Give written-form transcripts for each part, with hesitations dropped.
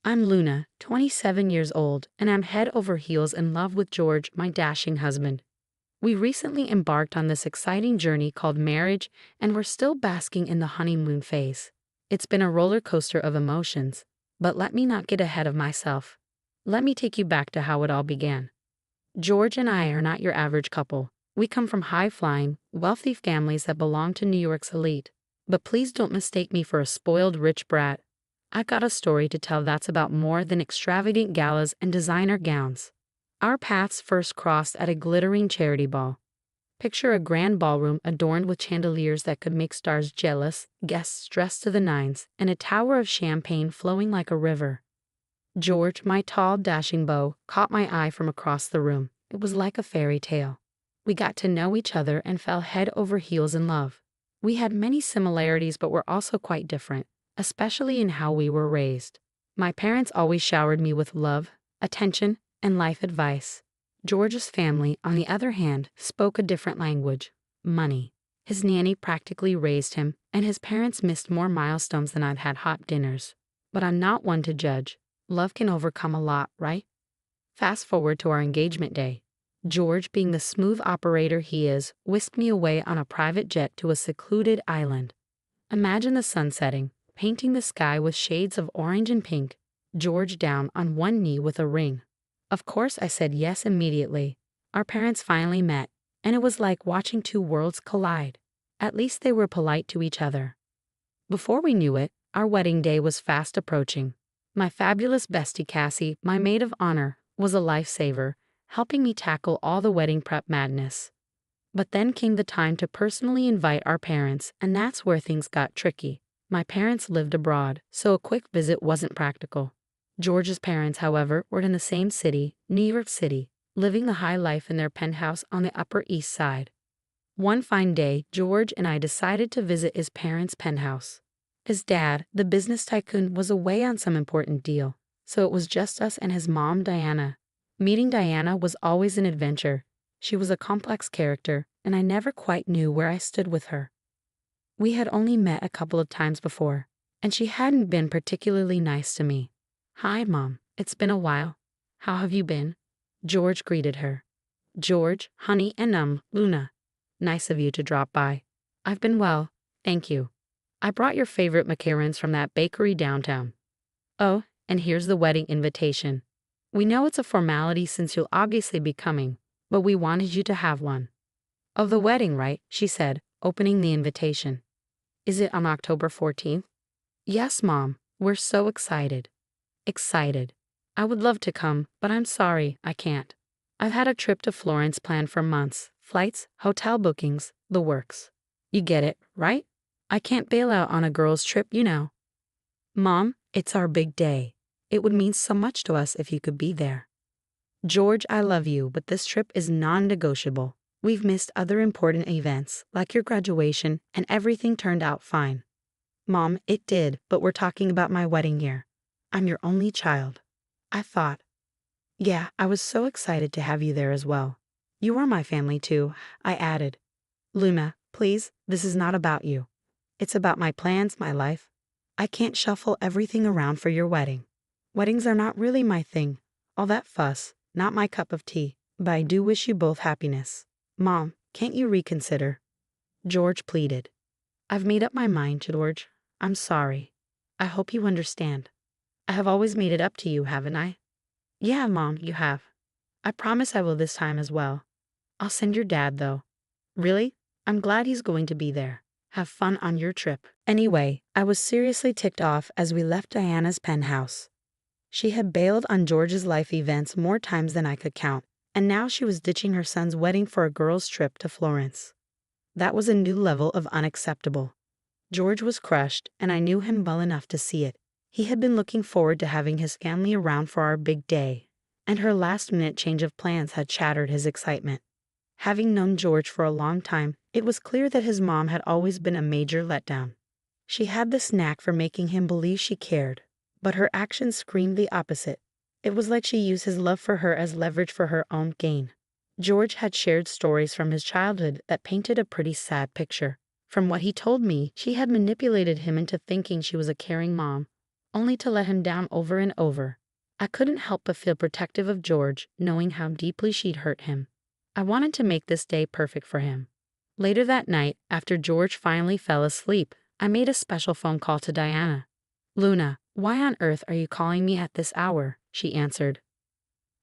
I'm Luna, 27 years old, and I'm head over heels in love with George, my dashing husband. We recently embarked on this exciting journey called marriage, and we're still basking in the honeymoon phase. It's been a roller coaster of emotions, but let me not get ahead of myself. Let me take you back to how it all began. George and I are not your average couple. We come from high-flying, wealthy families that belong to New York's elite. But please don't mistake me for a spoiled rich brat. I've got a story to tell that's about more than extravagant galas and designer gowns. Our paths first crossed at a glittering charity ball. Picture a grand ballroom adorned with chandeliers that could make stars jealous, guests dressed to the nines, and a tower of champagne flowing like a river. George, my tall, dashing beau, caught my eye from across the room. It was like a fairy tale. We got to know each other and fell head over heels in love. We had many similarities but were also quite different, especially in how we were raised. My parents always showered me with love, attention, and life advice. George's family, on the other hand, spoke a different language: money. His nanny practically raised him, and his parents missed more milestones than I'd had hot dinners. But I'm not one to judge. Love can overcome a lot, right? Fast forward to our engagement day. George, being the smooth operator he is, whisked me away on a private jet to a secluded island. Imagine the sun setting, painting the sky with shades of orange and pink, George down on one knee with a ring. Of course, I said yes immediately. Our parents finally met, and it was like watching two worlds collide. At least they were polite to each other. Before we knew it, our wedding day was fast approaching. My fabulous bestie Cassie, my maid of honor, was a lifesaver, helping me tackle all the wedding prep madness. But then came the time to personally invite our parents, and that's where things got tricky. My parents lived abroad, so a quick visit wasn't practical. George's parents, however, were in the same city, New York City, living the high life in their penthouse on the Upper East Side. One fine day, George and I decided to visit his parents' penthouse. His dad, the business tycoon, was away on some important deal, so it was just us and his mom, Diana. Meeting Diana was always an adventure. She was a complex character, and I never quite knew where I stood with her. We had only met a couple of times before, and she hadn't been particularly nice to me. "Hi, Mom. It's been a while. How have you been?" George greeted her. "George, honey, and Luna. Nice of you to drop by." "I've been well, thank you. I brought your favorite macarons from that bakery downtown. Oh, and here's the wedding invitation. We know it's a formality since you'll obviously be coming, but we wanted you to have one." "Of the wedding, right?" she said, opening the invitation. "Is it on October 14th? "Yes, Mom. We're so excited." "Excited. I would love to come, but I'm sorry, I can't. I've had a trip to Florence planned for months. Flights, hotel bookings, the works. You get it, right? I can't bail out on a girl's trip, you know." "Mom, it's our big day. It would mean so much to us if you could be there." "George, I love you, but this trip is non-negotiable. We've missed other important events, like your graduation, and everything turned out fine." "Mom, it did, but we're talking about my wedding year. I'm your only child." I thought. "Yeah, I was so excited to have you there as well. You are my family too," I added. "Luna, please, this is not about you. It's about my plans, my life. I can't shuffle everything around for your wedding. Weddings are not really my thing. All that fuss, not my cup of tea. But I do wish you both happiness. Mom, can't you reconsider?" George pleaded. "I've made up my mind, George. I'm sorry. I hope you understand. I have always made it up to you, haven't I?" "Yeah, Mom, you have. I promise I will this time as well. I'll send your dad, though." "Really? I'm glad he's going to be there. Have fun on your trip." Anyway, I was seriously ticked off as we left Diana's penthouse. She had bailed on George's life events more times than I could count, and now she was ditching her son's wedding for a girl's trip to Florence. That was a new level of unacceptable. George was crushed, and I knew him well enough to see it. He had been looking forward to having his family around for our big day, and her last-minute change of plans had shattered his excitement. Having known George for a long time, it was clear that his mom had always been a major letdown. She had the knack for making him believe she cared, but her actions screamed the opposite. It was like she used his love for her as leverage for her own gain. George had shared stories from his childhood that painted a pretty sad picture. From what he told me, she had manipulated him into thinking she was a caring mom, only to let him down over and over. I couldn't help but feel protective of George, knowing how deeply she'd hurt him. I wanted to make this day perfect for him. Later that night, after George finally fell asleep, I made a special phone call to Diana. "Luna, why on earth are you calling me at this hour?" she answered.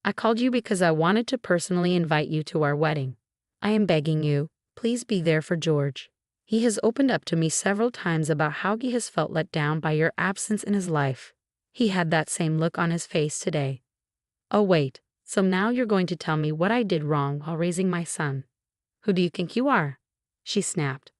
"I called you because I wanted to personally invite you to our wedding. I am begging you, please be there for George. He has opened up to me several times about how he has felt let down by your absence in his life. He had that same look on his face today." "Oh wait, so now you're going to tell me what I did wrong while raising my son? Who do you think you are?" she snapped.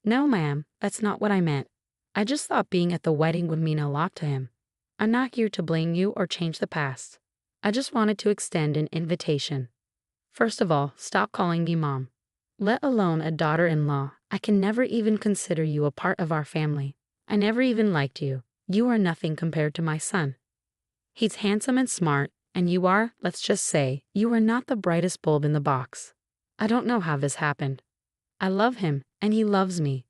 "No ma'am, that's not what I meant. I just thought being at the wedding would mean a lot to him. I'm not here to blame you or change the past. I just wanted to extend an invitation. First of all, stop calling me mom. Let alone a daughter-in-law. I can never even consider you a part of our family. I never even liked you. You are nothing compared to my son. He's handsome and smart, and you are, let's just say, you are not the brightest bulb in the box. I don't know how this happened. I love him, and he loves me.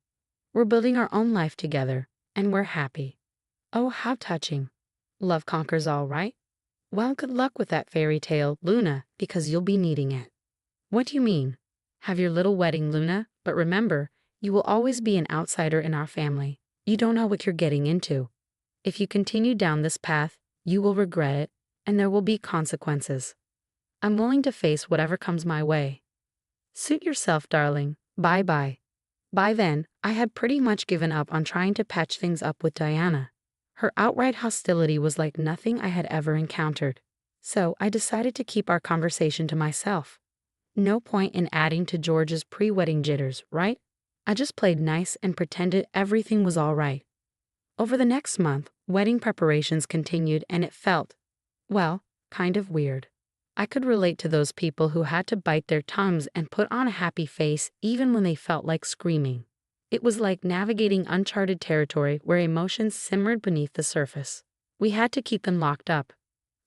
We're building our own life together, and we're happy. Oh, how touching. Love conquers all, right? Well, good luck with that fairy tale, Luna, because you'll be needing it." "What do you mean?" "Have your little wedding, Luna, but remember, you will always be an outsider in our family. You don't know what you're getting into. If you continue down this path, you will regret it, and there will be consequences. I'm willing to face whatever comes my way. Suit yourself, darling. Bye-bye." By then, I had pretty much given up on trying to patch things up with Diana. Her outright hostility was like nothing I had ever encountered. So I decided to keep our conversation to myself. No point in adding to George's pre-wedding jitters, right? I just played nice and pretended everything was all right. Over the next month, wedding preparations continued and it felt, well, kind of weird. I could relate to those people who had to bite their tongues and put on a happy face even when they felt like screaming. It was like navigating uncharted territory where emotions simmered beneath the surface. We had to keep them locked up.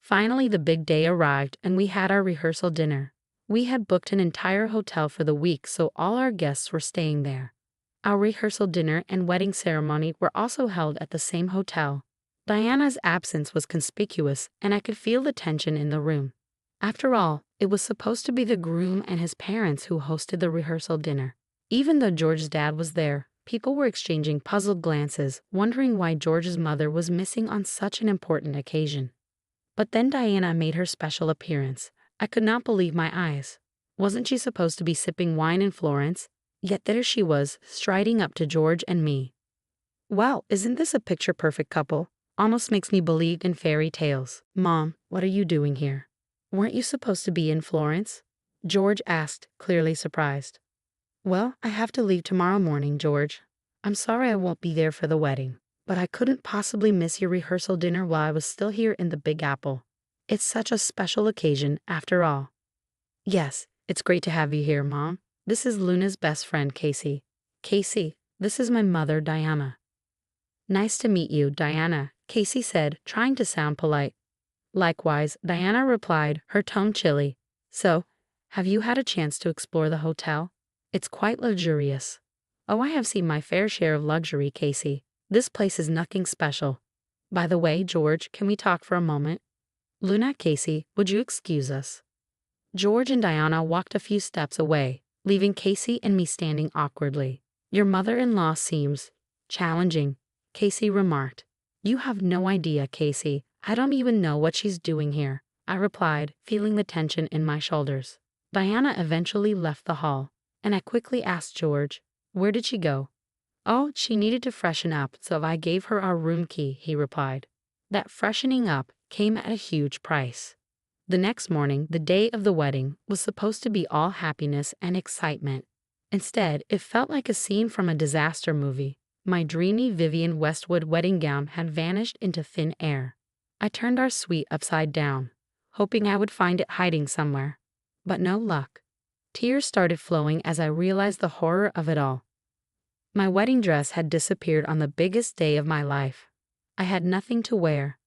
Finally, the big day arrived and we had our rehearsal dinner. We had booked an entire hotel for the week, so all our guests were staying there. Our rehearsal dinner and wedding ceremony were also held at the same hotel. Diana's absence was conspicuous, and I could feel the tension in the room. After all, it was supposed to be the groom and his parents who hosted the rehearsal dinner. Even though George's dad was there, people were exchanging puzzled glances, wondering why George's mother was missing on such an important occasion. But then Diana made her special appearance. I could not believe my eyes. Wasn't she supposed to be sipping wine in Florence? Yet there she was, striding up to George and me. Wow, isn't this a picture-perfect couple? Almost makes me believe in fairy tales. "Mom, what are you doing here? Weren't you supposed to be in Florence?" George asked, clearly surprised. "Well, I have to leave tomorrow morning, George. I'm sorry I won't be there for the wedding, but I couldn't possibly miss your rehearsal dinner while I was still here in the Big Apple. It's such a special occasion, after all." "Yes, it's great to have you here, Mom. This is Luna's best friend, Casey. Casey, this is my mother, Diana." "Nice to meet you, Diana," Casey said, trying to sound polite. Likewise, Diana replied, her tone chilly. "So, have you had a chance to explore the hotel? It's quite luxurious." "Oh, I have seen my fair share of luxury, Casey. This place is nothing special. By the way, George, can we talk for a moment?" "Luna, Casey, would you excuse us?" George and Diana walked a few steps away, leaving Casey and me standing awkwardly. "Your mother-in-law seems challenging," Casey remarked. "You have no idea, Casey. I don't even know what she's doing here," I replied, feeling the tension in my shoulders. Diana eventually left the hall, and I quickly asked George, "Where did she go?" "Oh, she needed to freshen up, so I gave her our room key," he replied. That freshening up came at a huge price. The next morning, the day of the wedding, was supposed to be all happiness and excitement. Instead, it felt like a scene from a disaster movie. My dreamy Vivienne Westwood wedding gown had vanished into thin air. I turned our suite upside down, hoping I would find it hiding somewhere. But no luck. Tears started flowing as I realized the horror of it all. My wedding dress had disappeared on the biggest day of my life. I had nothing to wear.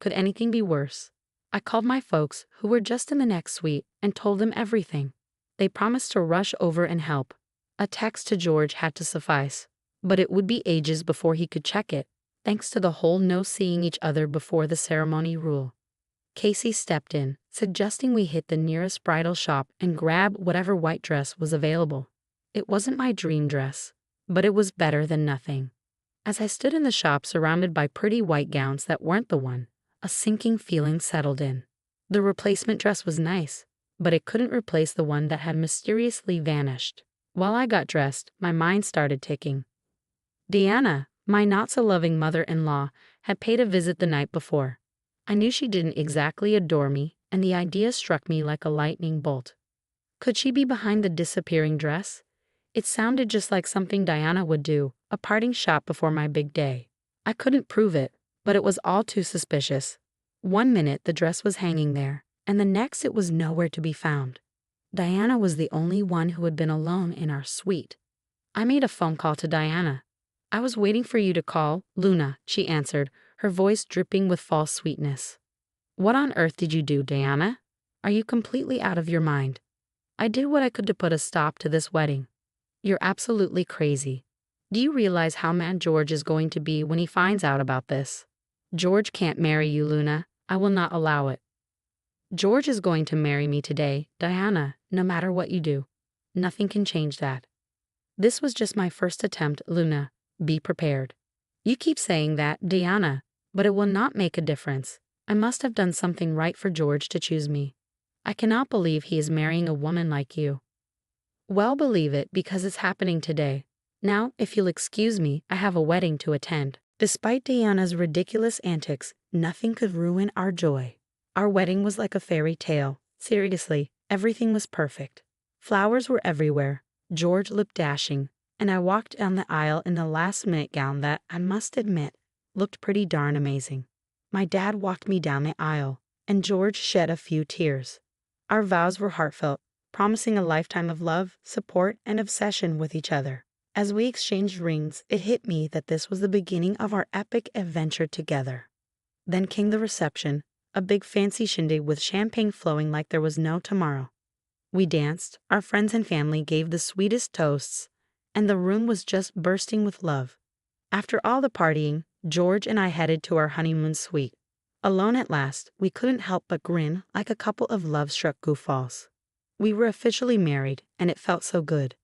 Could anything be worse? I called my folks, who were just in the next suite, and told them everything. They promised to rush over and help. A text to George had to suffice, but it would be ages before he could check it. thanks to the whole no seeing each other before the ceremony rule. Casey stepped in, suggesting we hit the nearest bridal shop and grab whatever white dress was available. It wasn't my dream dress, but it was better than nothing. As I stood in the shop surrounded by pretty white gowns that weren't the one, a sinking feeling settled in. The replacement dress was nice, but it couldn't replace the one that had mysteriously vanished. While I got dressed, my mind started ticking. Deanna, my not-so-loving mother-in-law, had paid a visit the night before. I knew she didn't exactly adore me, and the idea struck me like a lightning bolt. Could she be behind the disappearing dress? It sounded just like something Diana would do, a parting shot before my big day. I couldn't prove it, but it was all too suspicious. One minute the dress was hanging there, and the next it was nowhere to be found. Diana was the only one who had been alone in our suite. I made a phone call to Diana. "I was waiting for you to call, Luna," she answered, her voice dripping with false sweetness. "What on earth did you do, Diana? Are you completely out of your mind?" "I did what I could to put a stop to this wedding." "You're absolutely crazy. Do you realize how mad George is going to be when he finds out about this?" "George can't marry you, Luna. I will not allow it." "George is going to marry me today, Diana, no matter what you do. Nothing can change that." "This was just my first attempt, Luna. Be prepared." "You keep saying that, Diana, but it will not make a difference. I must have done something right for George to choose me. I cannot believe he is marrying a woman like you." "Well, believe it because it's happening today. Now, if you'll excuse me, I have a wedding to attend." Despite Diana's ridiculous antics, nothing could ruin our joy. Our wedding was like a fairy tale. Seriously, everything was perfect. Flowers were everywhere. George looked dashing, and I walked down the aisle in the last-minute gown that, I must admit, looked pretty darn amazing. My dad walked me down the aisle, and George shed a few tears. Our vows were heartfelt, promising a lifetime of love, support, and obsession with each other. As we exchanged rings, it hit me that this was the beginning of our epic adventure together. Then came the reception, a big fancy shindig with champagne flowing like there was no tomorrow. We danced, our friends and family gave the sweetest toasts, and the room was just bursting with love. After all the partying, George and I headed to our honeymoon suite. Alone at last, we couldn't help but grin like a couple of love-struck goofballs. We were officially married, and it felt so good.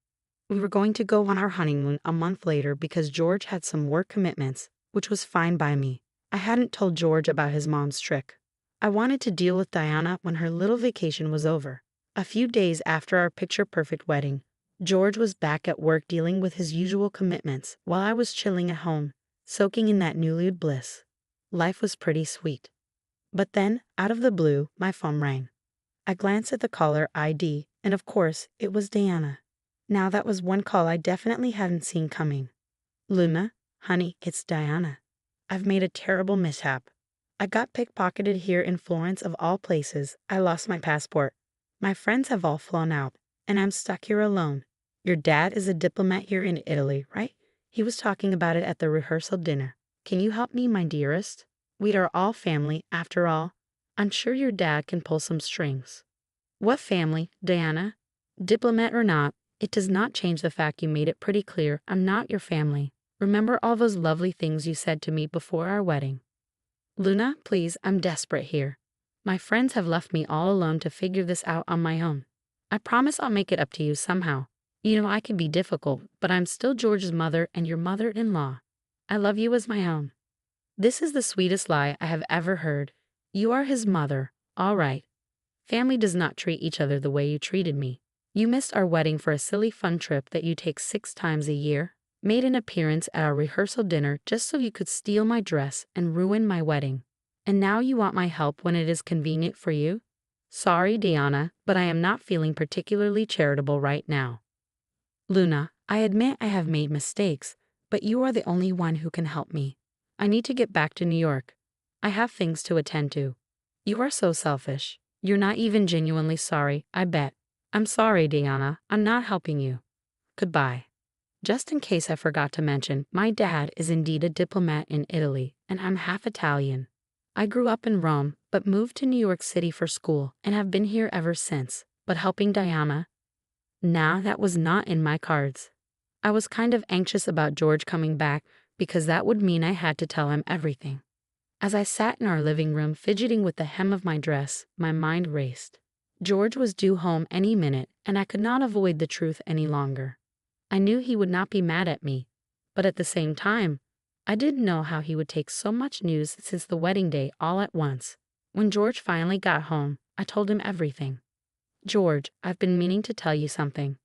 We were going to go on our honeymoon a month later because George had some work commitments, which was fine by me. I hadn't told George about his mom's trick. I wanted to deal with Diana when her little vacation was over. A few days after our picture-perfect wedding, George was back at work dealing with his usual commitments while I was chilling at home, soaking in that newlywed bliss. Life was pretty sweet. But then, out of the blue, my phone rang. I glanced at the caller ID, and of course, it was Diana. Now that was one call I definitely hadn't seen coming. "Luna, honey, it's Diana. I've made a terrible mishap. I got pickpocketed here in Florence of all places. I lost my passport. My friends have all flown out, and I'm stuck here alone. Your dad is a diplomat here in Italy, right? He was talking about it at the rehearsal dinner. Can you help me, my dearest? We are all family, after all. I'm sure your dad can pull some strings." "What family, Diana? Diplomat or not, it does not change the fact you made it pretty clear I'm not your family. Remember all those lovely things you said to me before our wedding." "Luna, please, I'm desperate here. My friends have left me all alone to figure this out on my own. I promise I'll make it up to you somehow. You know I can be difficult, but I'm still George's mother and your mother-in-law. I love you as my own." This is the sweetest lie I have ever heard. You are his mother, all right. Family does not treat each other the way you treated me. You missed our wedding for a silly fun trip that you take 6 times a year, made an appearance at our rehearsal dinner just so you could steal my dress and ruin my wedding. And now you want my help when it is convenient for you? Sorry, Diana, but I am not feeling particularly charitable right now. Luna, I admit I have made mistakes, but you are the only one who can help me. I need to get back to New York. I have things to attend to. You are so selfish. You're not even genuinely sorry, I bet. I'm sorry, Diana. I'm not helping you. Goodbye. Just in case I forgot to mention, my dad is indeed a diplomat in Italy, and I'm half Italian. I grew up in Rome, but moved to New York City for school, and have been here ever since. But helping Diana? Nah, that was not in my cards. I was kind of anxious about George coming back, because that would mean I had to tell him everything. As I sat in our living room fidgeting with the hem of my dress, my mind raced. George was due home any minute, and I could not avoid the truth any longer. I knew he would not be mad at me, but at the same time, I didn't know how he would take so much news since the wedding day all at once. When George finally got home, I told him everything. "George, I've been meaning to tell you something."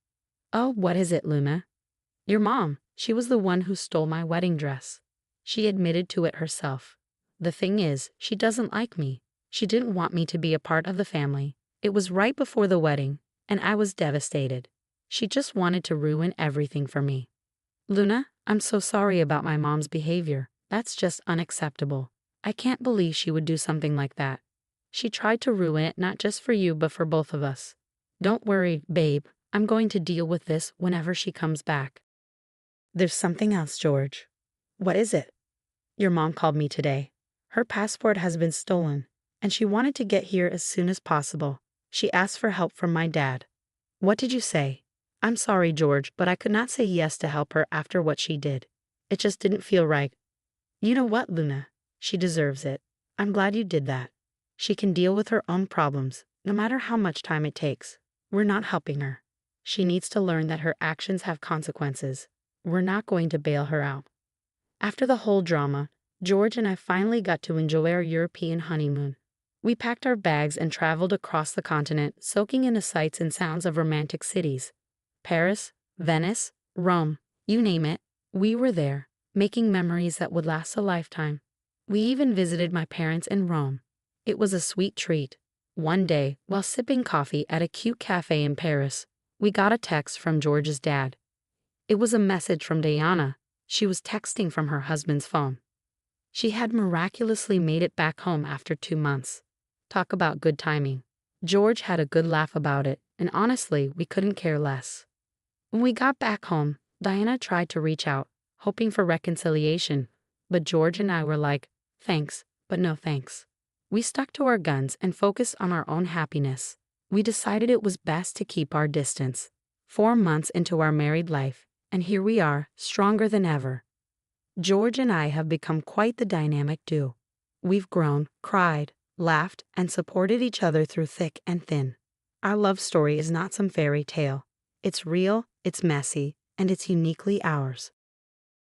"Oh, what is it, Luna?" "Your mom, she was the one who stole my wedding dress. She admitted to it herself. The thing is, she doesn't like me. She didn't want me to be a part of the family. It was right before the wedding, and I was devastated. She just wanted to ruin everything for me." "Luna, I'm so sorry about my mom's behavior. That's just unacceptable. I can't believe she would do something like that. She tried to ruin it not just for you but for both of us. Don't worry, babe. I'm going to deal with this whenever she comes back." "There's something else, George." "What is it?" "Your mom called me today. Her passport has been stolen, and she wanted to get here as soon as possible. She asked for help from my dad." "What did you say?" "I'm sorry, George, but I could not say yes to help her after what she did. It just didn't feel right." "You know what, Luna? She deserves it. I'm glad you did that. She can deal with her own problems, no matter how much time it takes. We're not helping her. She needs to learn that her actions have consequences. We're not going to bail her out." After the whole drama, George and I finally got to enjoy our European honeymoon. We packed our bags and traveled across the continent, soaking in the sights and sounds of romantic cities. Paris, Venice, Rome, you name it, we were there, making memories that would last a lifetime. We even visited my parents in Rome. It was a sweet treat. One day, while sipping coffee at a cute cafe in Paris, we got a text from George's dad. It was a message from Diana. She was texting from her husband's phone. She had miraculously made it back home after 2 months. Talk about good timing. George had a good laugh about it, and honestly, we couldn't care less. When we got back home, Diana tried to reach out, hoping for reconciliation, but George and I were like, thanks, but no thanks. We stuck to our guns and focused on our own happiness. We decided it was best to keep our distance. 4 months into our married life, and here we are, stronger than ever. George and I have become quite the dynamic duo. We've grown, cried, laughed, and supported each other through thick and thin. Our love story is not some fairy tale. It's real, it's messy, and it's uniquely ours.